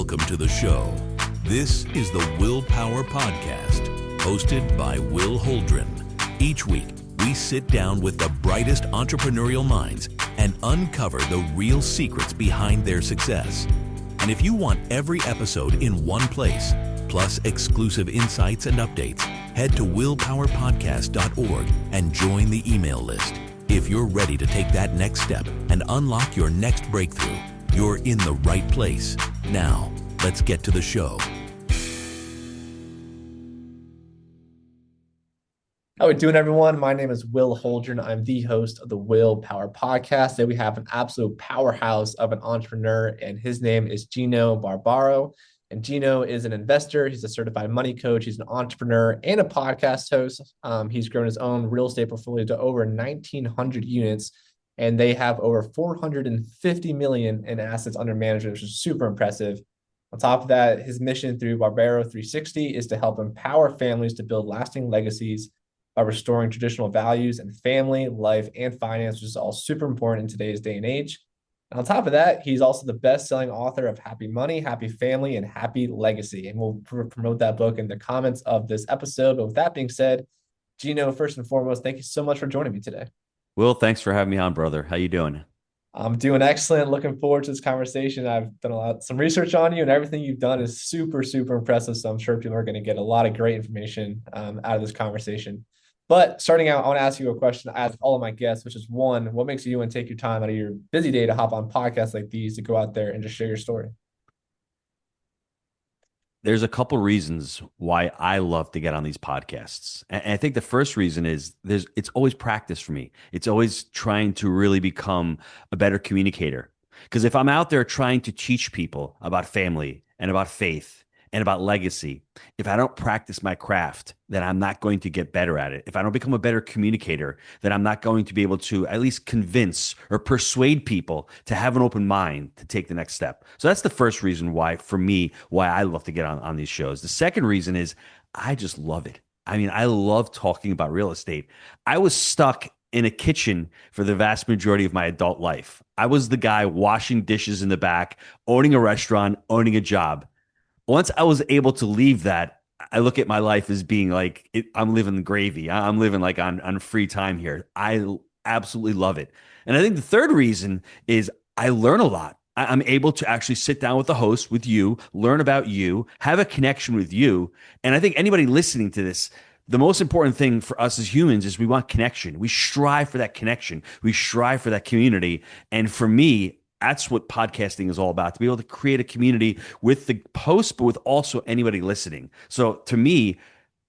Welcome to the show. This is the Willpower Podcast, hosted by Will Holdren. Each week, we sit down with the brightest entrepreneurial minds and uncover the real secrets behind their success. And if you want every episode in one place, plus exclusive insights and updates, head to willpowerpodcast.org and join the email list. If you're ready to take that next step and unlock your next breakthrough, you're in the right place. Now, let's get to the show. How are we doing, everyone? My name is Will Holdren. I'm the host of the Willpower Podcast. Today we have an absolute powerhouse of an entrepreneur, and his name is Gino Barbaro. And Gino is an investor. He's a certified money coach. He's an entrepreneur and a podcast host. He's grown his own real estate portfolio to over 1,900 units, and they have over 450 million in assets under management, which is super impressive. On top of that, his mission through Barbaro 360 is to help empower families to build lasting legacies by restoring traditional values and family, life, and finance, which is all super important in today's day and age. And on top of that, he's also the best-selling author of Happy Money, Happy Family, and Happy Legacy. And we'll promote that book in the comments of this episode. But with that being said, Gino, first and foremost, thank you so much for joining me today. Will, thanks for having me on, brother. How you doing? I'm doing excellent. Looking forward to this conversation. I've done some research on you, and everything you've done is super, super impressive. So I'm sure people are going to get a lot of great information out of this conversation. But starting out, I want to ask you a question I ask all of my guests, which is one, what makes you want to take your time out of your busy day to hop on podcasts like these to go out there and just share your story? There's a couple reasons why I love to get on these podcasts. And I think the first reason is it's always practice for me. It's always trying to really become a better communicator. Because if I'm out there trying to teach people about family and about faith and about legacy, if I don't practice my craft, then I'm not going to get better at it. If I don't become a better communicator, then I'm not going to be able to at least convince or persuade people to have an open mind to take the next step. So that's the first reason why, for me, why I love to get on these shows. The second reason is I just love it. I mean, I love talking about real estate. I was stuck in a kitchen for the vast majority of my adult life. I was the guy washing dishes in the back, owning a restaurant, owning a job. Once I was able to leave that, I look at my life as being like, I'm living gravy. I'm living like on free time here. I absolutely love it. And I think the third reason is I learn a lot. I'm able to actually sit down with the host, with you, learn about you, have a connection with you. And I think anybody listening to this, the most important thing for us as humans is we want connection. We strive for that connection. We strive for that community. And for me, that's what podcasting is all about, to be able to create a community with the host, but with also anybody listening. So to me,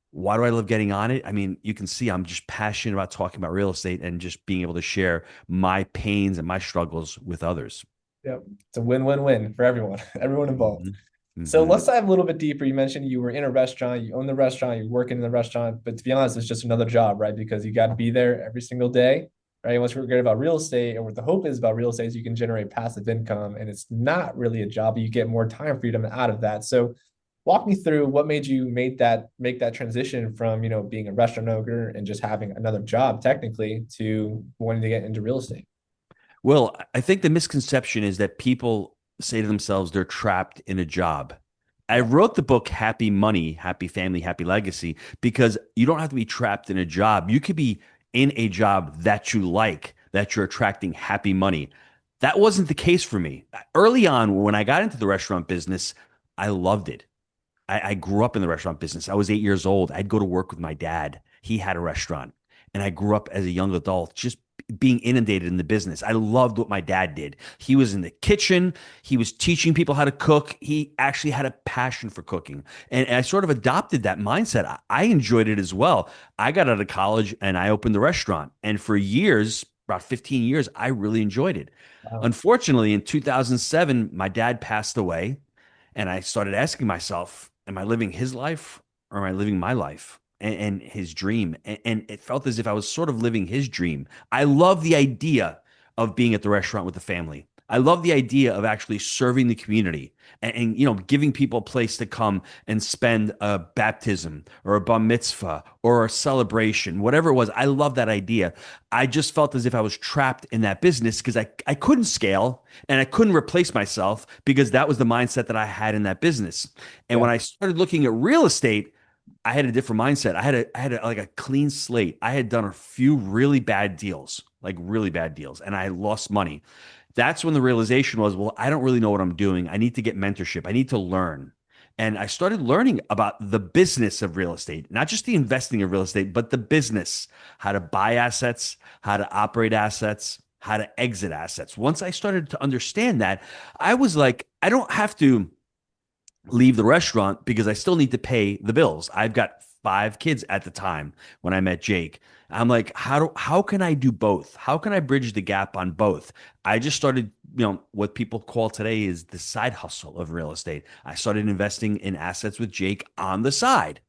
why do I love getting on it? I mean, you can see I'm just passionate about talking about real estate and just being able to share my pains and my struggles with others. Yep. It's a win-win-win for everyone involved. Mm-hmm. So let's dive a little bit deeper. You mentioned you were in a restaurant, you own the restaurant, you're working in the restaurant, but to be honest, it's just another job, right? Because you got to be there every single day. Right. Once we're great about real estate, and what the hope is about real estate is you can generate passive income, and it's not really a job, but you get more time freedom out of that. So walk me through what made you make that transition from, being a restaurant owner and just having another job technically to wanting to get into real estate. Well, I think the misconception is that people say to themselves they're trapped in a job. I wrote the book Happy Money, Happy Family, Happy Legacy because you don't have to be trapped in a job. You could be in a job that you like, that you're attracting happy money. That wasn't the case for me. Early on, when I got into the restaurant business, I loved it. I grew up in the restaurant business. I was 8 years old. I'd go to work with my dad. He had a restaurant. And I grew up as a young adult, just being inundated in the business. I loved what my dad did. He was in the kitchen. He was teaching people how to cook. He actually had a passion for cooking. And I sort of adopted that mindset. I enjoyed it as well. I got out of college and I opened the restaurant. And for years, about 15 years, I really enjoyed it. Wow. Unfortunately, in 2007, my dad passed away. And I started asking myself, am I living his life or am I living my life? And his dream. And it felt as if I was sort of living his dream. I love the idea of being at the restaurant with the family. I love the idea of actually serving the community and giving people a place to come and spend a baptism or a bar mitzvah or a celebration, whatever it was. I love that idea. I just felt as if I was trapped in that business because I couldn't scale and I couldn't replace myself because that was the mindset that I had in that business. And Yeah. when I started looking at real estate, I had a different mindset. Like a clean slate. I had done a few really bad deals, like really bad deals, and I lost money. That's when the realization was, well, I don't really know what I'm doing. I need to get mentorship. I need to learn. And I started learning about the business of real estate, not just the investing of real estate, but the business, how to buy assets, how to operate assets, how to exit assets. Once I started to understand that, I was like, I don't have to leave the restaurant because I still need to pay the bills. I've got 5 kids at the time when I met Jake. I'm like, how can I do both? How can I bridge the gap on both? I just started, what people call today is the side hustle of real estate. I started investing in assets with Jake on the side.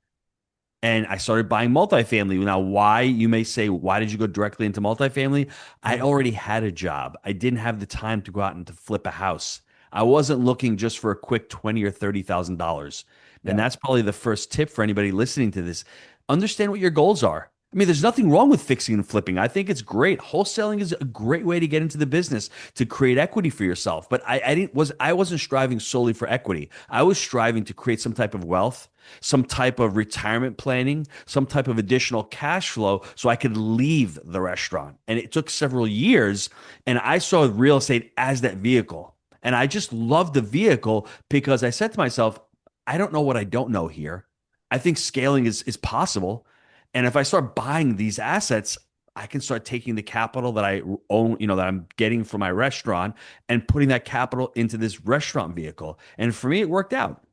And I started buying multifamily. Now, why, you may say, why did you go directly into multifamily? I Mhm. already had a job. I didn't have the time to go out and to flip a house. I wasn't looking just for a quick 20 or $30,000. And Yeah. that's probably the first tip for anybody listening to this. Understand what your goals are. I mean, there's nothing wrong with fixing and flipping. I think it's great. Wholesaling is a great way to get into the business to create equity for yourself. But I wasn't striving solely for equity. I was striving to create some type of wealth, some type of retirement planning, some type of additional cash flow so I could leave the restaurant. And it took several years. And I saw real estate as that vehicle. And I just loved the vehicle because I said to myself, I don't know what I don't know here. I think scaling is possible. And if I start buying these assets, I can start taking the capital that I own, that I'm getting from my restaurant and putting that capital into this restaurant vehicle. And for me, it worked out.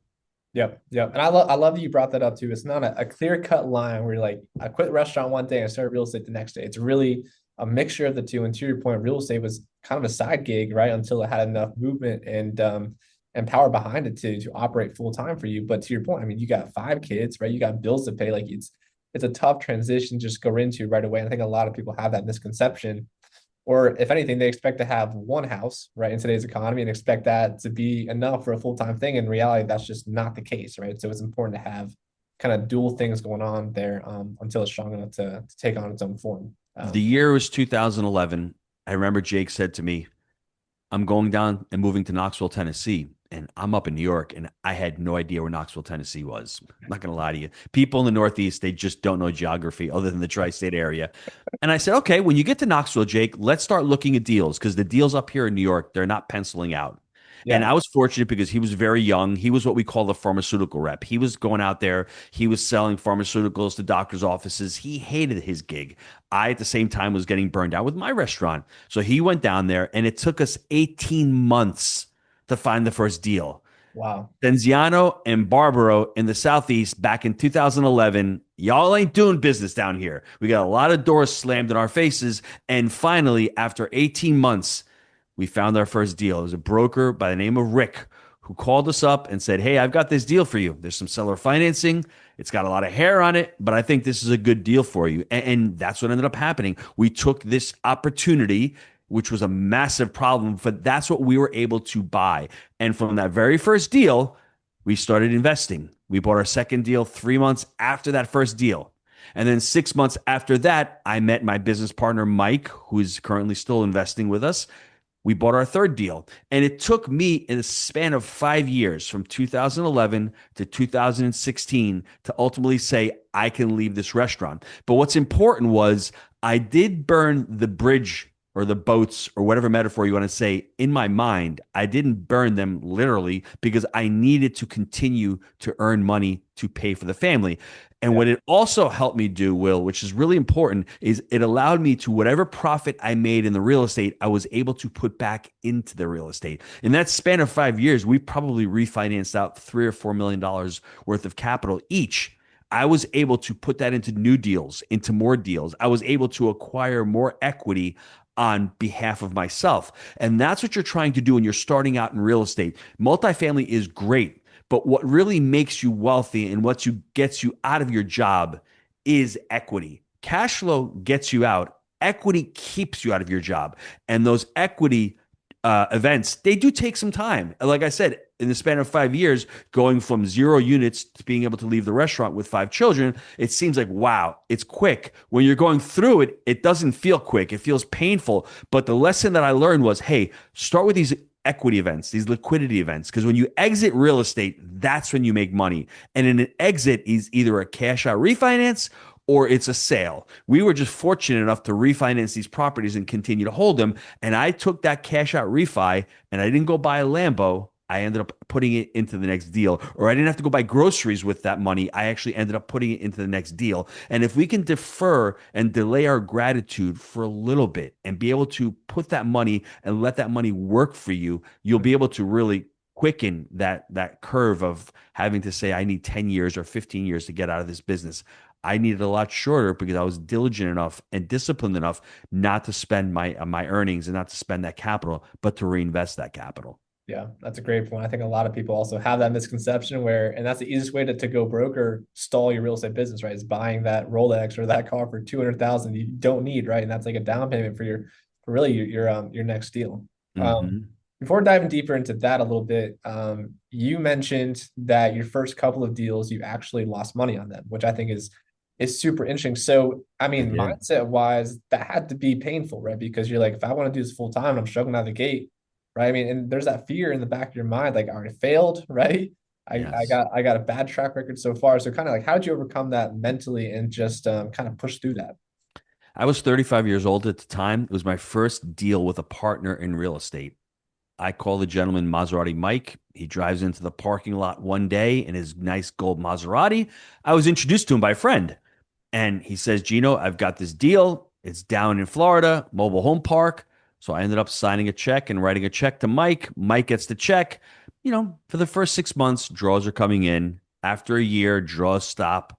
Yep, yep. And I love that you brought that up too. It's not a clear-cut line where you're like, I quit restaurant one day and I started real estate the next day. It's really a mixture of the two. And to your point, real estate was kind of a side gig, right? Until it had enough movement and power behind it to operate full time for you. But to your point, I mean, you got 5 kids, right? You got bills to pay. Like it's a tough transition to just go into right away. And I think a lot of people have that misconception, or if anything, they expect to have one house, right, in today's economy and expect that to be enough for a full-time thing. In reality, that's just not the case, right? So it's important to have kind of dual things going on there until it's strong enough to take on its own form. The year was 2011. I remember Jake said to me, I'm going down and moving to Knoxville, Tennessee. And I'm up in New York, and I had no idea where Knoxville, Tennessee was. I'm not going to lie to you. People in the Northeast, they just don't know geography other than the tri state area. And I said, okay, when you get to Knoxville, Jake, let's start looking at deals because the deals up here in New York, they're not penciling out. And Yeah. I was fortunate because he was very young. He was what we call the pharmaceutical rep. He was going out there, he was selling pharmaceuticals to doctors' offices. He hated his gig. I, at the same time, was getting burned out with my restaurant. So he went down there, and it took us 18 months to find the first deal. Wow. Denziano and Barbaro in the Southeast back in 2011. Y'all ain't doing business down here. We got a lot of doors slammed in our faces. And finally, after 18 months, we found our first deal. It was a broker by the name of Rick who called us up and said, hey, I've got this deal for you. There's some seller financing. It's got a lot of hair on it, but I think this is a good deal for you. And that's what ended up happening. We took this opportunity, which was a massive problem, but that's what we were able to buy. And from that very first deal, we started investing. We bought our second deal 3 months after that first deal. And then 6 months after that, I met my business partner, Mike, who is currently still investing with us. We bought our third deal. And it took me in a span of 5 years from 2011 to 2016 to ultimately say, I can leave this restaurant. But what's important was I did burn the bridge or the boats or whatever metaphor you want to say in my mind. I didn't burn them literally because I needed to continue to earn money to pay for the family. And Yeah. what it also helped me do, Will, which is really important, is it allowed me to whatever profit I made in the real estate, I was able to put back into the real estate. In that span of 5 years, we probably refinanced out $3 or $4 million worth of capital each. I was able to put that into new deals, into more deals. I was able to acquire more equity on behalf of myself. And that's what you're trying to do when you're starting out in real estate. Multifamily is great, but what really makes you wealthy and what gets you out of your job is equity. Cash flow gets you out. Equity keeps you out of your job. And those equity events, they do take some time. Like I said, in the span of 5 years, going from 0 units to being able to leave the restaurant with 5 children, it seems like, wow, it's quick. When you're going through it, it doesn't feel quick. It feels painful. But the lesson that I learned was, hey, start with these equity events, these liquidity events, because when you exit real estate, that's when you make money. And in an exit is either a cash out refinance or it's a sale. We were just fortunate enough to refinance these properties and continue to hold them. And I took that cash out refi and I didn't go buy a Lambo. I ended up putting it into the next deal, or I didn't have to go buy groceries with that money. I actually ended up putting it into the next deal. And if we can defer and delay our gratitude for a little bit and be able to put that money and let that money work for you, you'll be able to really quicken that curve of having to say, I need 10 years or 15 years to get out of this business. I needed a lot shorter because I was diligent enough and disciplined enough not to spend my earnings and not to spend that capital, but to reinvest that capital. Yeah, that's a great point. I think a lot of people also have that misconception where, and that's the easiest way to go broke or stall your real estate business, right? Is buying that Rolex or that car for 200,000 you don't need, right? And that's like a down payment for really your next deal. Mm-hmm. Before diving deeper into that a little bit, you mentioned that your first couple of deals you actually lost money on them, which I think is super interesting. So, I mean, mindset wise, that had to be painful, right? Because you're like, if I want to do this full time, I'm struggling out of the gate, right? I mean, and there's that fear in the back of your mind, like I already failed, right? Yes. I got a bad track record so far. So kind of like, how did you overcome that mentally and just kind of push through that? I was 35 years old at the time. It was my first deal with a partner in real estate. I call the gentleman Maserati Mike. He drives into the parking lot one day in his nice gold Maserati. I was introduced to him by a friend. And he says, Gino, I've got this deal. It's down in Florida, mobile home park. So I ended up signing a check and writing a check to Mike. Mike gets the check. For the first 6 months, draws are coming in. After a year, draws stop.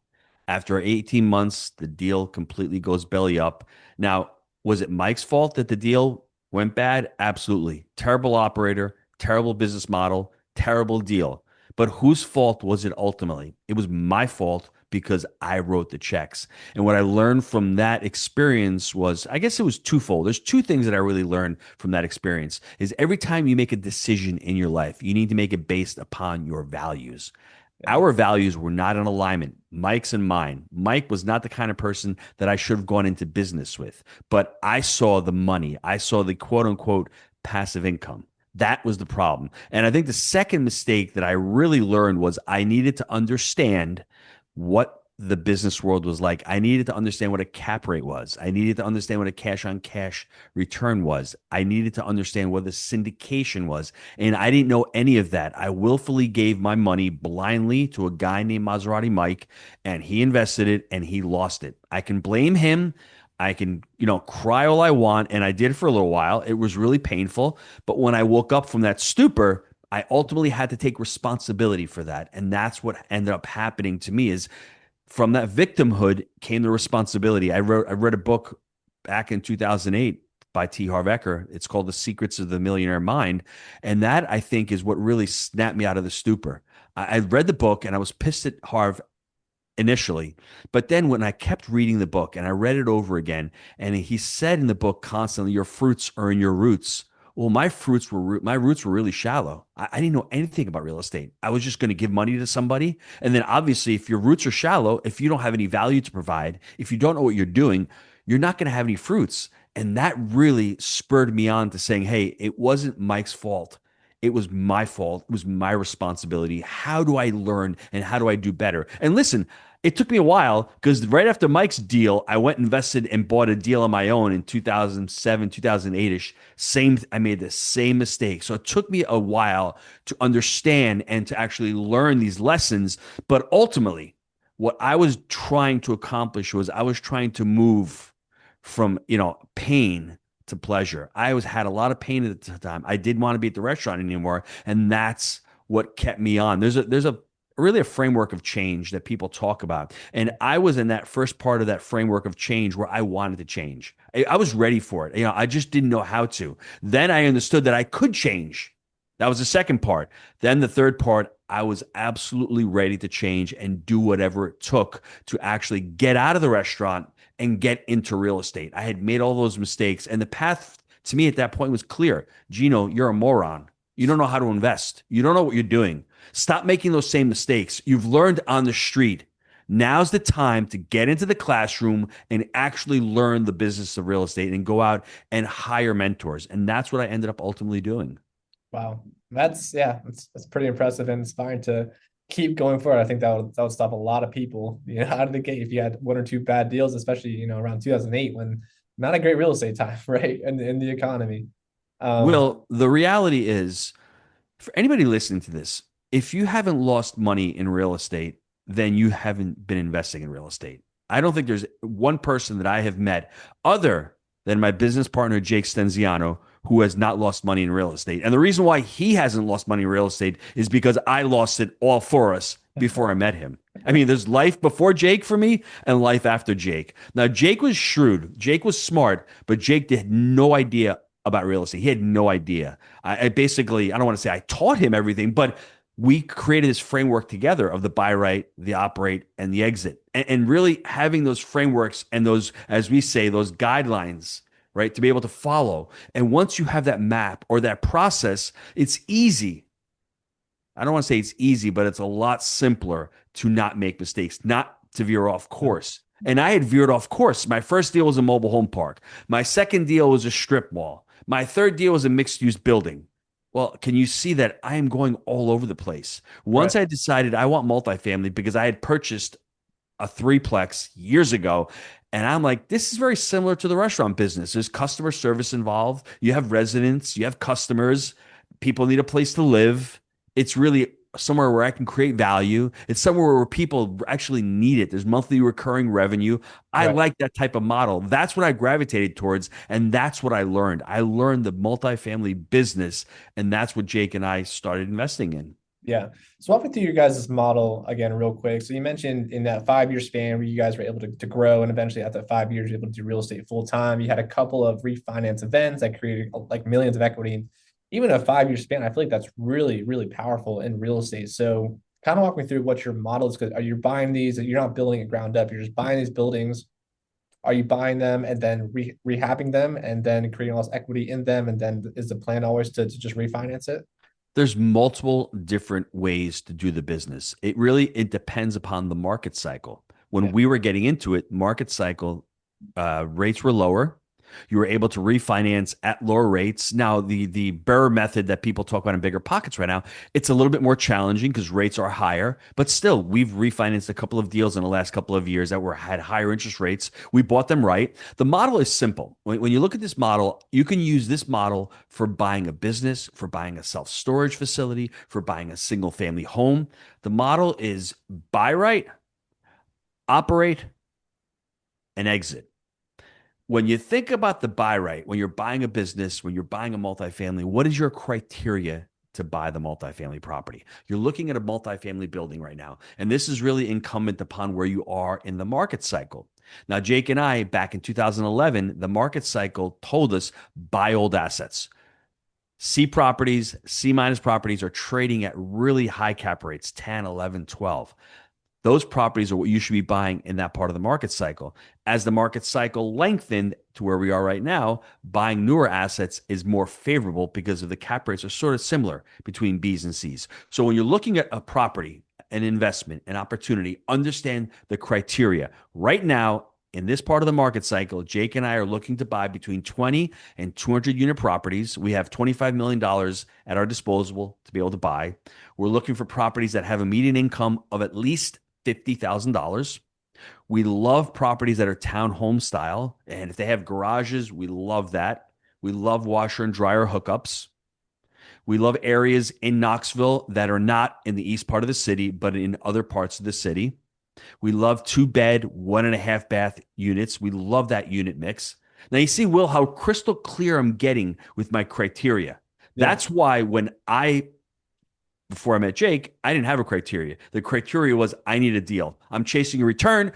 After 18 months, the deal completely goes belly up. Now, was it Mike's fault that the deal went bad? Absolutely. Terrible operator, terrible business model, terrible deal. But whose fault was it ultimately? It was my fault because I wrote the checks. And what I learned from that experience was, I guess it was twofold. There's two things that I really learned from that experience is every time you make a decision in your life, you need to make it based upon your values. Yeah. Our values were not in alignment, Mike's and mine. Mike was not the kind of person that I should have gone into business with, but I saw the money. I saw the quote unquote passive income. That was the problem. And I think the second mistake that I really learned was I needed to understand what the business world was like. I needed to understand what a cap rate was. I needed to understand what a cash on cash return was. I needed to understand what the syndication was. And I didn't know any of that. I willfully gave my money blindly to a guy named Maserati Mike, and he invested it and he lost it. I can blame him. I can, cry all I want. And I did for a little while. It was really painful. But when I woke up from that stupor, I ultimately had to take responsibility for that. And that's what ended up happening to me is from that victimhood came the responsibility. I read a book back in 2008 by T. Harv Eker. It's called The Secrets of the Millionaire Mind. And that, I think, is what really snapped me out of the stupor. I read the book and I was pissed at Harv initially. But then when I kept reading the book and I read it over again, and he said in the book constantly, your fruits are in your roots. Well, my roots were really shallow. I didn't know anything about real estate. I was just going to give money to somebody. And then obviously, if your roots are shallow, if you don't have any value to provide, if you don't know what you're doing, you're not going to have any fruits. And that really spurred me on to saying, hey, it wasn't Mike's fault. It was my fault. It was my responsibility. How do I learn and how do I do better? And listen, it took me a while because right after Mike's deal, I went and invested and bought a deal on my own in 2007, 2008-ish. I made the same mistake. So it took me a while to understand and to actually learn these lessons. But ultimately, what I was trying to accomplish was I was trying to move from, pain to pleasure. I had a lot of pain at the time. I didn't want to be at the restaurant anymore. And that's what kept me on. There's a really a framework of change that people talk about. And I was in that first part of that framework of change where I wanted to change. I was ready for it. I just didn't know how to. Then I understood that I could change. That was the second part. Then the third part, I was absolutely ready to change and do whatever it took to actually get out of the restaurant and get into real estate. I had made all those mistakes, and the path To me, at that point, it was clear, Gino, you're a moron. You don't know how to invest. You don't know what you're doing. Stop making those same mistakes. You've learned on the street. Now's the time to get into the classroom and actually learn the business of real estate and go out and hire mentors. And that's what I ended up ultimately doing. Wow. That's pretty impressive and inspiring to keep going forward. I think that would stop a lot of people, out of the gate if you had one or two bad deals, especially, around 2008 when not a great real estate time, right? In the economy. Well, the reality is, for anybody listening to this, if you haven't lost money in real estate, then you haven't been investing in real estate. I don't think there's one person that I have met other than my business partner, Jake Stenziano, who has not lost money in real estate. And the reason why he hasn't lost money in real estate is because I lost it all for us before I met him. I mean, there's life before Jake for me and life after Jake. Now, Jake was shrewd. Jake was smart, but Jake had no idea about real estate. He had no idea. I basically, I don't want to say I taught him everything, but we created this framework together of the buy right, the operate, and the exit. And really having those frameworks and those, as we say, those guidelines, right, to be able to follow. And once you have that map or that process, it's easy. I don't want to say it's easy, but it's a lot simpler to not make mistakes, not to veer off course. And I had veered off course. My first deal was a mobile home park. My second deal was a strip mall. My third deal was a mixed-use building. Well, can you see that I am going all over the place? Once I decided I want multifamily because I had purchased a threeplex years ago, and I'm like, this is very similar to the restaurant business. There's customer service involved. You have residents, you have customers, people need a place to live. It's really somewhere where I can create value. It's somewhere where people actually need it. There's monthly recurring revenue. I like that type of model. That's what I gravitated towards. And that's what I learned. I learned the multifamily business. And that's what Jake and I started investing in. Yeah. So walk me through your guys' model again, real quick. So you mentioned in that 5-year span where you guys were able to grow, and eventually after 5 years, you're able to do real estate full time. You had a couple of refinance events that created like millions of equity. Even a 5-year span, I feel like that's really, really powerful in real estate. So kind of walk me through what your model is, because are you buying these, you're not building it ground up, you're just buying these buildings. Are you buying them and then rehabbing them and then creating all this equity in them? And then is the plan always to just refinance it? There's multiple different ways to do the business. It depends upon the market cycle. When we were getting into it, market cycle rates were lower. You were able to refinance at lower rates. Now, the Burr method that people talk about in Bigger Pockets right now, it's a little bit more challenging because rates are higher. But still, we've refinanced a couple of deals in the last couple of years that had higher interest rates. We bought them right. The model is simple. When you look at this model, you can use this model for buying a business, for buying a self-storage facility, for buying a single-family home. The model is buy right, operate, and exit. When you think about the buy right, when you're buying a business, when you're buying a multifamily, what is your criteria to buy the multifamily property? You're looking at a multifamily building right now, and this is really incumbent upon where you are in the market cycle. Now, Jake and I, back in 2011, the market cycle told us buy old assets. C properties, C minus properties are trading at really high cap rates, 10, 11, 12. Those properties are what you should be buying in that part of the market cycle. As the market cycle lengthened to where we are right now, buying newer assets is more favorable because of the cap rates are sort of similar between B's and C's. So when you're looking at a property, an investment, an opportunity, understand the criteria. Right now, in this part of the market cycle, Jake and I are looking to buy between 20 and 200 unit properties. We have $25 million at our disposal to be able to buy. We're looking for properties that have a median income of at least $50,000. We love properties that are townhome style. And if they have garages, we love that. We love washer and dryer hookups. We love areas in Knoxville that are not in the east part of the city, but in other parts of the city. We love 2-bed, 1.5 bath units. We love that unit mix. Now you see, Will, how crystal clear I'm getting with my criteria. That's why before I met Jake, I didn't have a criteria. The criteria was I need a deal. I'm chasing a return.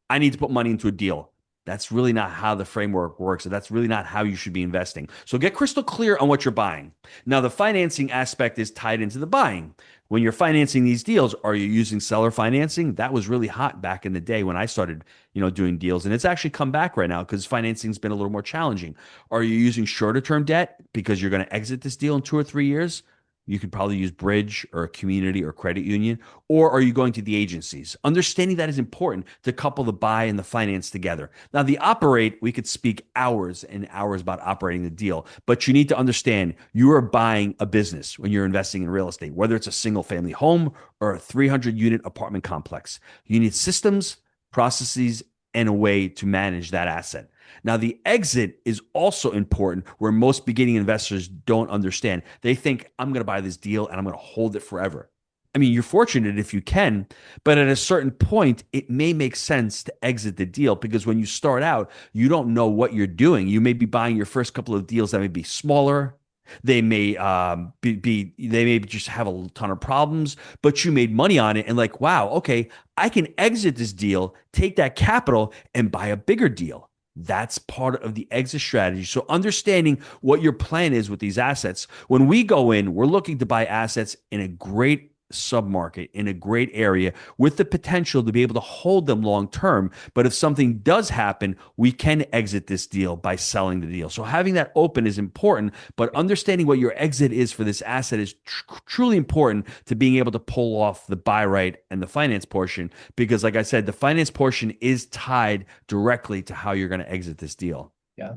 I need to put money into a deal. That's really not how the framework works. And that's really not how you should be investing. So get crystal clear on what you're buying. Now, the financing aspect is tied into the buying. When you're financing these deals, are you using seller financing? That was really hot back in the day when I started, doing deals. And it's actually come back right now because financing's been a little more challenging. Are you using shorter term debt because you're going to exit this deal in 2 or 3 years? You could probably use bridge or a community or credit union. Or are you going to the agencies? Understanding that is important to couple the buy and the finance together. Now, the operate, we could speak hours and hours about operating the deal, but you need to understand you are buying a business when you're investing in real estate, whether it's a single family home or a 300 unit apartment complex. You need systems, processes, and a way to manage that asset. Now, the exit is also important where most beginning investors don't understand. They think, I'm going to buy this deal and I'm going to hold it forever. I mean, you're fortunate if you can, but at a certain point, it may make sense to exit the deal because when you start out, you don't know what you're doing. You may be buying your first couple of deals that may be smaller. They may they may just have a ton of problems, but you made money on it and like, wow, okay, I can exit this deal, take that capital, and buy a bigger deal. That's part of the exit strategy. So understanding what your plan is with these assets. When we go in, we're looking to buy assets in a great submarket, in a great area with the potential to be able to hold them long term. But if something does happen, we can exit this deal by selling the deal. So having that open is important, but understanding what your exit is for this asset is truly important to being able to pull off the buy right and the finance portion. Because like I said, the finance portion is tied directly to how you're going to exit this deal. Yeah.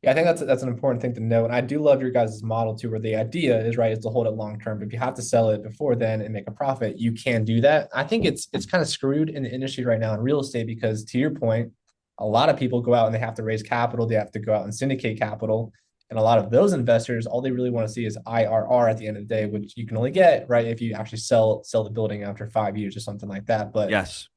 Yeah, I think that's an important thing to know. And I do love your guys' model too, where the idea is right is to hold it long term. But if you have to sell it before then and make a profit, you can do that. I think it's kind of screwed in the industry right now in real estate because to your point, a lot of people go out and they have to raise capital, they have to go out and syndicate capital. And a lot of those investors, all they really want to see is IRR at the end of the day, which you can only get right if you actually sell the building after 5 years or something like that. But Yes.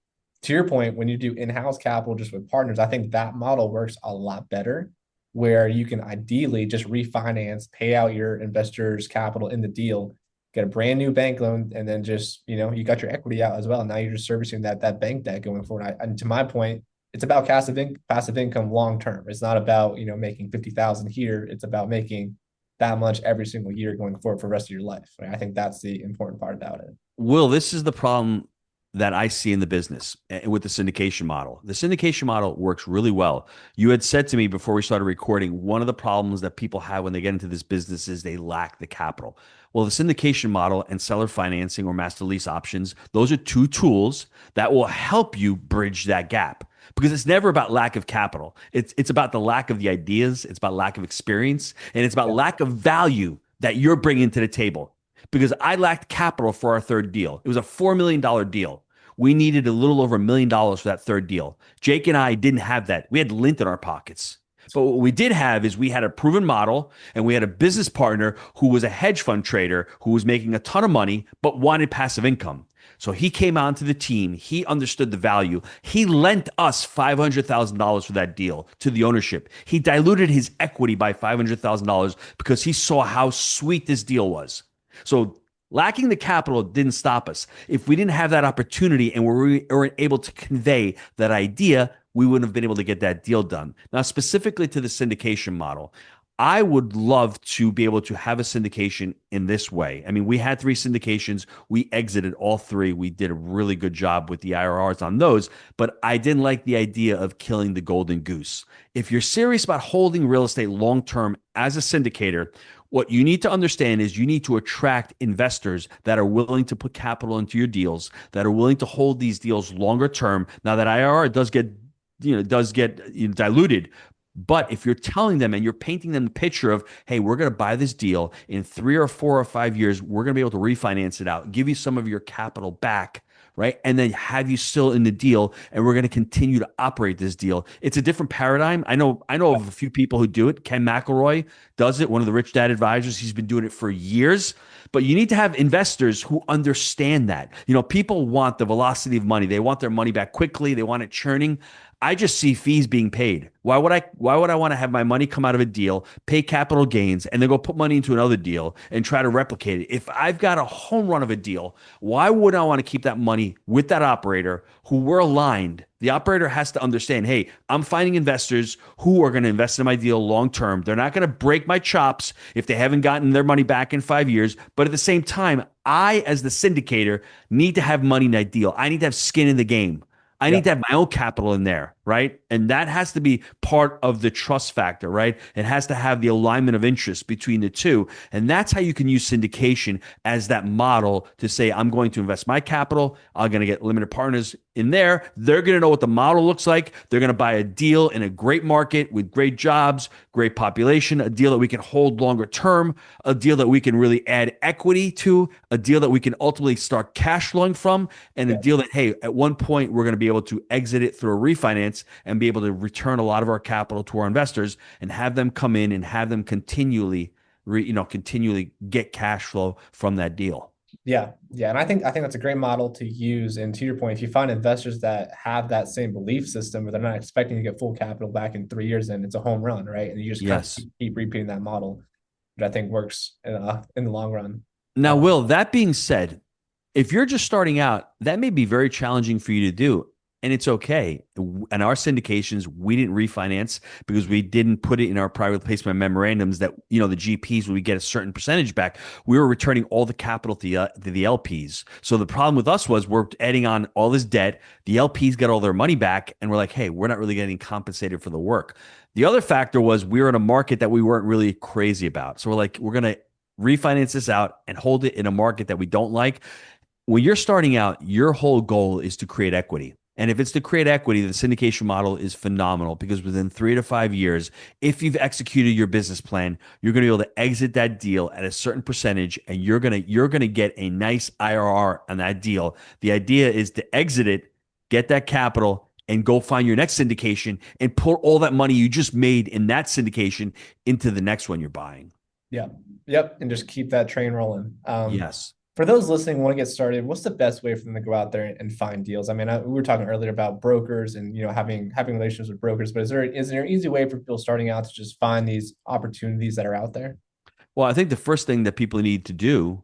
to your point, when you do in-house capital just with partners, I think that model works a lot better where you can ideally just refinance, pay out your investors' capital in the deal, get a brand new bank loan, and then just, you got your equity out as well. Now you're just servicing that bank debt going forward. And to my point, it's about passive income long term. It's not about, making 50,000 here. It's about making that much every single year going forward for the rest of your life. Right? I think that's the important part about it. Will, this is the problem that I see in the business with the syndication model. The syndication model works really well. You had said to me before we started recording, one of the problems that people have when they get into this business is they lack the capital. Well, the syndication model and seller financing or master lease options, those are two tools that will help you bridge that gap. Because it's never about lack of capital. It's about the lack of the ideas. It's about lack of experience. And it's about lack of value that you're bringing to the table. Because I lacked capital for our third deal. It was a $4 million deal. We needed a little over $1 million for that third deal. Jake and I didn't have that. We had lint in our pockets. But what we did have is we had a proven model and we had a business partner who was a hedge fund trader who was making a ton of money but wanted passive income. So he came onto the team. He understood the value. He lent us $500,000 for that deal to the ownership. He diluted his equity by $500,000 because he saw how sweet this deal was. So lacking the capital didn't stop us. If we didn't have that opportunity and we weren't able to convey that idea, we wouldn't have been able to get that deal done. Now, specifically to the syndication model, I would love to be able to have a syndication in this way. I mean, we had 3 syndications. We exited all 3. We did a really good job with the IRRs on those, but I didn't like the idea of killing the golden goose. If you're serious about holding real estate long-term as a syndicator, what you need to understand is you need to attract investors that are willing to put capital into your deals, that are willing to hold these deals longer term. Now that IRR does get diluted, but if you're telling them and you're painting them the picture of, hey, we're going to buy this deal in 3 or 4 or 5 years, we're going to be able to refinance it out, give you some of your capital back, right? And then have you still in the deal, and we're going to continue to operate this deal. It's a different paradigm. I know of a few people who do it. Ken McElroy does it, one of the Rich Dad advisors. He's been doing it for years. But you need to have investors who understand that. People want the velocity of money. They want their money back quickly. They want it churning. I just see fees being paid. Why would I want to have my money come out of a deal, pay capital gains, and then go put money into another deal and try to replicate it? If I've got a home run of a deal, why would I want to keep that money with that operator who we're aligned. The operator has to understand, hey, I'm finding investors who are going to invest in my deal long term. They're not going to break my chops if they haven't gotten their money back in 5 years. But at the same time, I, as the syndicator, need to have money in that deal. I need to have skin in the game. I Yeah. need to have my own capital in there, right? And that has to be part of the trust factor, right? It has to have the alignment of interest between the two. And that's how you can use syndication as that model to say, I'm going to invest my capital. I'm going to get limited partners in there. They're going to know what the model looks like. They're going to buy a deal in a great market with great jobs, great population, a deal that we can hold longer term, a deal that we can really add equity to, a deal that we can ultimately start cash flowing from, and a Yeah. deal that, hey, at one point we're going to be able to exit it through a refinance and be able to return a lot of our capital to our investors and have them come in and have them continually continually get cash flow from that deal. Yeah, yeah, and I think that's a great model to use. And to your point, if you find investors that have that same belief system, where they're not expecting to get full capital back in 3 years, then it's a home run, right? And you just kind of Yes. keep repeating that model, which I think works in the long run. Now, Will, that being said, if you're just starting out, that may be very challenging for you to do. And it's okay. And our syndications, we didn't refinance because we didn't put it in our private placement memorandums that, the GPs, when we get a certain percentage back, we were returning all the capital to the LPs. So the problem with us was we're adding on all this debt. The LPs get all their money back. And we're like, hey, we're not really getting compensated for the work. The other factor was we were in a market that we weren't really crazy about. So we're like, we're going to refinance this out and hold it in a market that we don't like. When you're starting out, your whole goal is to create equity. And if it's to create equity, the syndication model is phenomenal because within 3 to 5 years, if you've executed your business plan, you're going to be able to exit that deal at a certain percentage and you're going to get a nice IRR on that deal. The idea is to exit it, get that capital, and go find your next syndication and put all that money you just made in that syndication into the next one you're buying. Yeah, yep, and just keep that train rolling. Yes. For those listening, want to get started, what's the best way for them to go out there and find deals? I mean, we were talking earlier about brokers and having relationships with brokers, but is there an easy way for people starting out to just find these opportunities that are out there? Well, I think the first thing that people need to do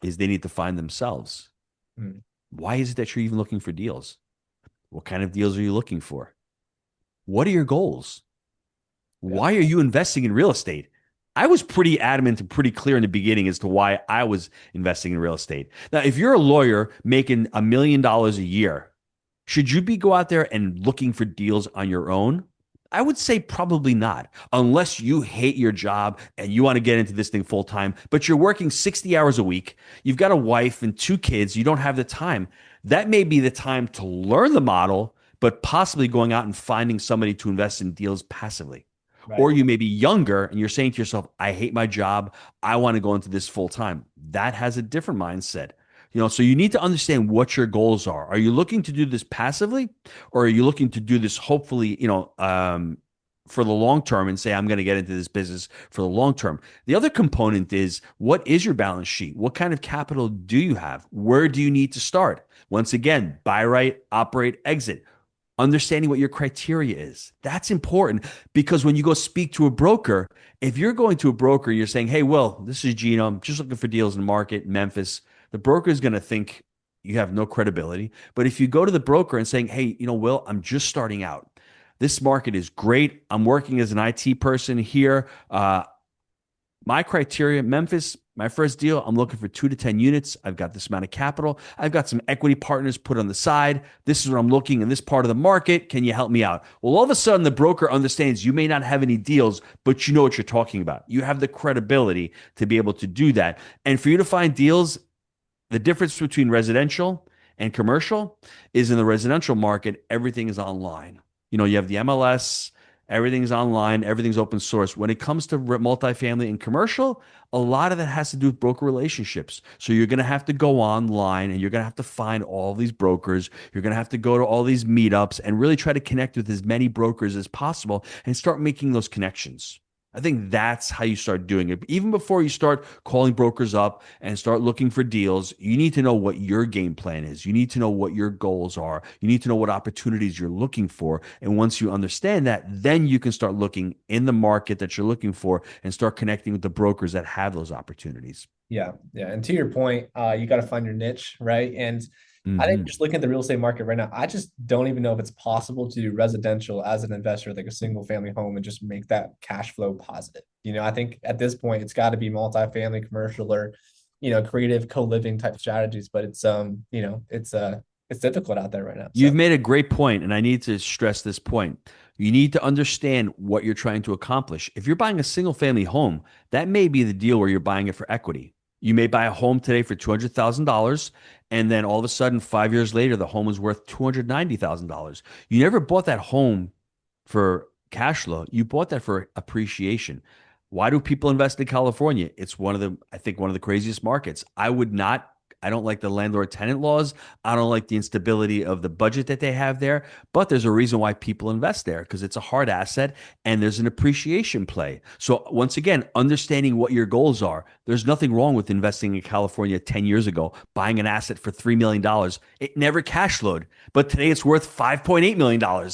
is they need to find themselves. Hmm. Why is it that you're even looking for deals? What kind of deals are you looking for? What are your goals? Yeah. Why are you investing in real estate? I was pretty adamant and pretty clear in the beginning as to why I was investing in real estate. Now, if you're a lawyer making $1 million a year, should you be go out there and looking for deals on your own? I would say probably not, unless you hate your job and you want to get into this thing full time, but you're working 60 hours a week. You've got a wife and 2 kids. You don't have the time. That may be the time to learn the model, but possibly going out and finding somebody to invest in deals passively. Right. Or you may be younger and you're saying to yourself, I hate my job. I want to go into this full time. That has a different mindset. So you need to understand what your goals are. Are you looking to do this passively, or are you looking to do this hopefully, for the long term and say, I'm going to get into this business for the long term? The other component is, what is your balance sheet? What kind of capital do you have? Where do you need to start? Once again, buy right, operate, exit. Understanding what your criteria is. That's important because when you go speak to a broker, if you're going to a broker, you're saying, hey, Will, this is Gino. I'm just looking for deals in the market, Memphis. The broker is going to think you have no credibility. But if you go to the broker and saying, hey, Will, I'm just starting out. This market is great. I'm working as an IT person here. My criteria, Memphis, my first deal, I'm looking for 2 to 10 units. I've got this amount of capital. I've got some equity partners put on the side. This is what I'm looking in this part of the market. Can you help me out? Well, all of a sudden, the broker understands you may not have any deals, but you know what you're talking about. You have the credibility to be able to do that. And for you to find deals, the difference between residential and commercial is in the residential market, everything is online. You have the MLS, everything's online, everything's open source. When it comes to multifamily and commercial, a lot of that has to do with broker relationships. So you're going to have to go online and you're going to have to find all these brokers. You're going to have to go to all these meetups and really try to connect with as many brokers as possible and start making those connections. I think that's how you start doing it. Even before you start calling brokers up and start looking for deals, you need to know what your game plan is. You need to know what your goals are. You need to know what opportunities you're looking for. And once you understand that, then you can start looking in the market that you're looking for and start connecting with the brokers that have those opportunities. Yeah, yeah. And to your point, you got to find your niche, right? And I think Hmm. just looking at the real estate market right now, I just don't even know if it's possible to do residential as an investor, like a single family home, and just make that cash flow positive. I think at this point it's got to be multifamily, commercial, or creative co-living type strategies. But it's difficult out there right now. You've So made a great point, and I need to stress this point. You need to understand what you're trying to accomplish. If you're buying a single family home, that may be the deal where you're buying it for equity. You may buy a home today for $200,000, and then all of a sudden, 5 years later, the home is worth $290,000. You never bought that home for cash flow. You bought that for appreciation. Why do people invest in California? It's I think, one of the craziest markets. I don't like the landlord tenant laws. I don't like the instability of the budget that they have there, but there's a reason why people invest there because it's a hard asset and there's an appreciation play. So, once again, understanding what your goals are. There's nothing wrong with investing in California 10 years ago, buying an asset for $3 million. It never cash flowed, but today it's worth $5.8 million.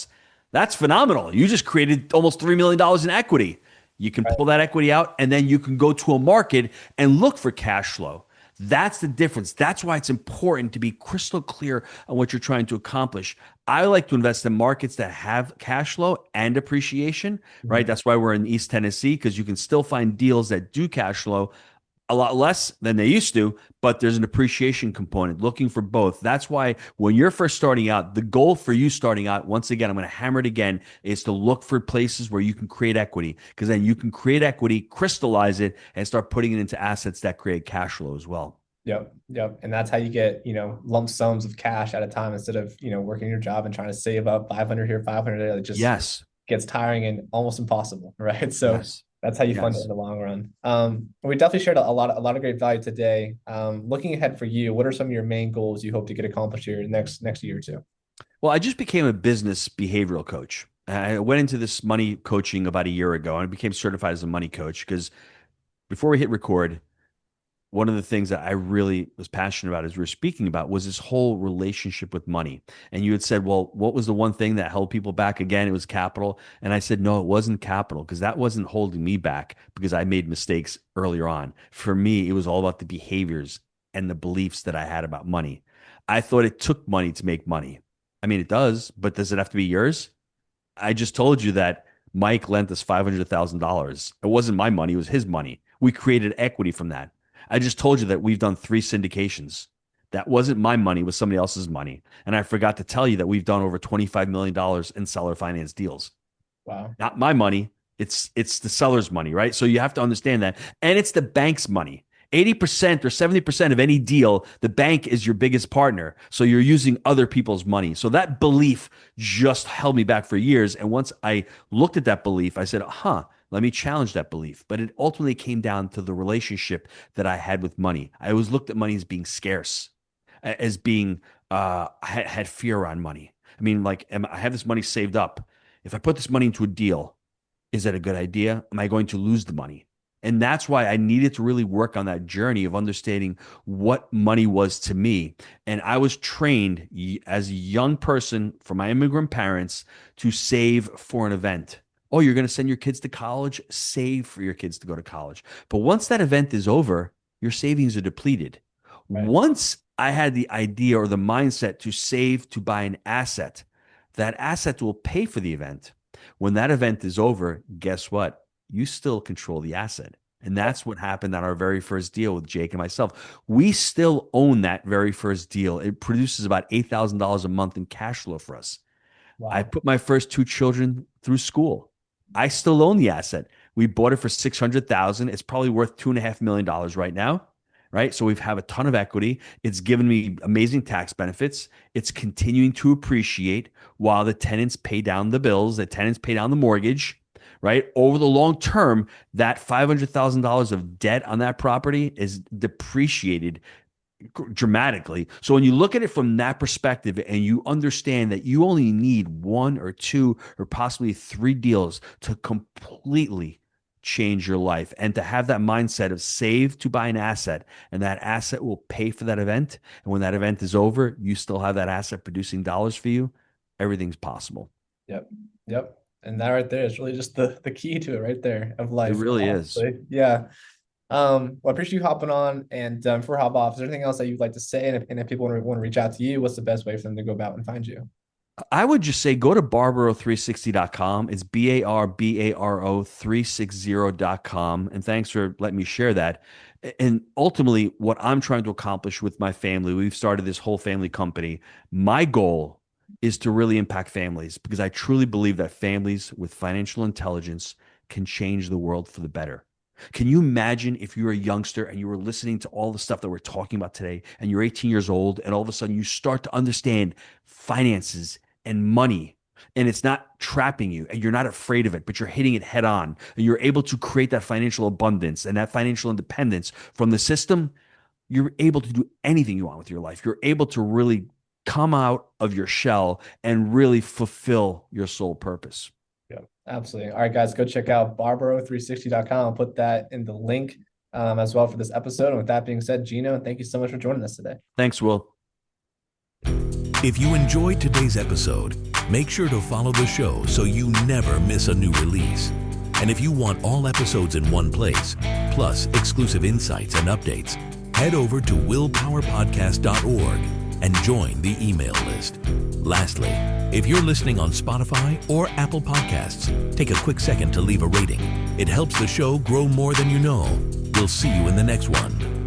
That's phenomenal. You just created almost $3 million in equity. You can right. pull that equity out and then you can go to a market and look for cash flow. That's the difference. That's why it's important to be crystal clear on what you're trying to accomplish. I like to invest in markets that have cash flow and appreciation, right? Mhm. That's why we're in East Tennessee because you can still find deals that do cash flow a lot less than they used to, but there's an appreciation component looking for both. That's why when you're first starting out, the goal for you starting out, once again, I'm going to hammer it again, is to look for places where you can create equity because then you can create equity, crystallize it, and start putting it into assets that create cash flow as well. Yep, yep. And that's how you get, lump sums of cash at a time instead of, working your job and trying to save up 500 here, 500 there. It just Yes. gets tiring and almost impossible, right? So Yes. that's how you fund it in Yes. the long run. We definitely shared a lot of great value today. Looking ahead for you, what are some of your main goals you hope to get accomplished here next year or two? Well, I just became a business behavioral coach. I went into this money coaching about a year ago and I became certified as a money coach because before we hit record, one of the things that I really was passionate about as we were speaking about was this whole relationship with money. And you had said, well, what was the one thing that held people back again? It was capital. And I said, no, it wasn't capital because that wasn't holding me back because I made mistakes earlier on. For me, it was all about the behaviors and the beliefs that I had about money. I thought it took money to make money. I mean, it does, but does it have to be yours? I just told you that Mike lent us $500,000. It wasn't my money, it was his money. We created equity from that. I just told you that we've done 3 syndications. That wasn't my money, it was somebody else's money. And I forgot to tell you that we've done over $25 million in seller finance deals. Wow. Not my money. It's the seller's money, right? So you have to understand that. And it's the bank's money. 80% or 70% of any deal, the bank is your biggest partner. So you're using other people's money. So that belief just held me back for years. And once I looked at that belief, I said, let me challenge that belief. But it ultimately came down to the relationship that I had with money. I always looked at money as being scarce, as being, I had fear around money. I mean, like, I have this money saved up. If I put this money into a deal, is that a good idea? Am I going to lose the money? And that's why I needed to really work on that journey of understanding what money was to me. And I was trained as a young person from my immigrant parents to save for an event. Oh, you're going to send your kids to college? Save for your kids to go to college. But once that event is over, your savings are depleted. Right. Once I had the idea or the mindset to save to buy an asset, that asset will pay for the event. When that event is over, guess what? You still control the asset. And that's what happened on our very first deal with Jake and myself. We still own that very first deal. It produces about $8,000 a month in cash flow for us. I Wow. put my first 2 children through school. I still own the asset. We bought it for 600,000. It's probably worth $2.5 million right now. Right. So we have a ton of equity. It's given me amazing tax benefits. It's continuing to appreciate while the tenants pay down the bills, the tenants pay down the mortgage. Right. Over the long term, that $500,000 of debt on that property is depreciated dramatically. So when you look at it from that perspective and you understand that you only need one or two or possibly 3 deals to completely change your life and to have that mindset of save to buy an asset and that asset will pay for that event. And when that event is over, you still have that asset producing dollars for you. Everything's possible. Yep. Yep. And that right there is really just the key to it right there of It life, really is. honestly. Yeah. Well, I appreciate you hopping on. And before I hop off, is there anything else that you'd like to say? And if people want to reach out to you, what's the best way for them to go about and find you? I would just say go to barbaro360.com. It's Barbaro 360.com. And thanks for letting me share that. And ultimately, what I'm trying to accomplish with my family, we've started this whole family company. My goal is to really impact families because I truly believe that families with financial intelligence can change the world for the better. Can you imagine if you're a youngster and you were listening to all the stuff that we're talking about today and you're 18 years old and all of a sudden you start to understand finances and money and it's not trapping you and you're not afraid of it, but you're hitting it head on and you're able to create that financial abundance and that financial independence from the system, you're able to do anything you want with your life. You're able to really come out of your shell and really fulfill your soul purpose. Yeah, absolutely. All right, guys, go check out barbaro360.com. I'll put that in the link as well for this episode. And with that being said, Gino, thank you so much for joining us today. Thanks, Will. If you enjoyed today's episode, make sure to follow the show so you never miss a new release. And if you want all episodes in one place, plus exclusive insights and updates, head over to willpowerpodcast.org and join the email list. Lastly, if you're listening on Spotify or Apple Podcasts, take a quick second to leave a rating. It helps the show grow more than you know. We'll see you in the next one.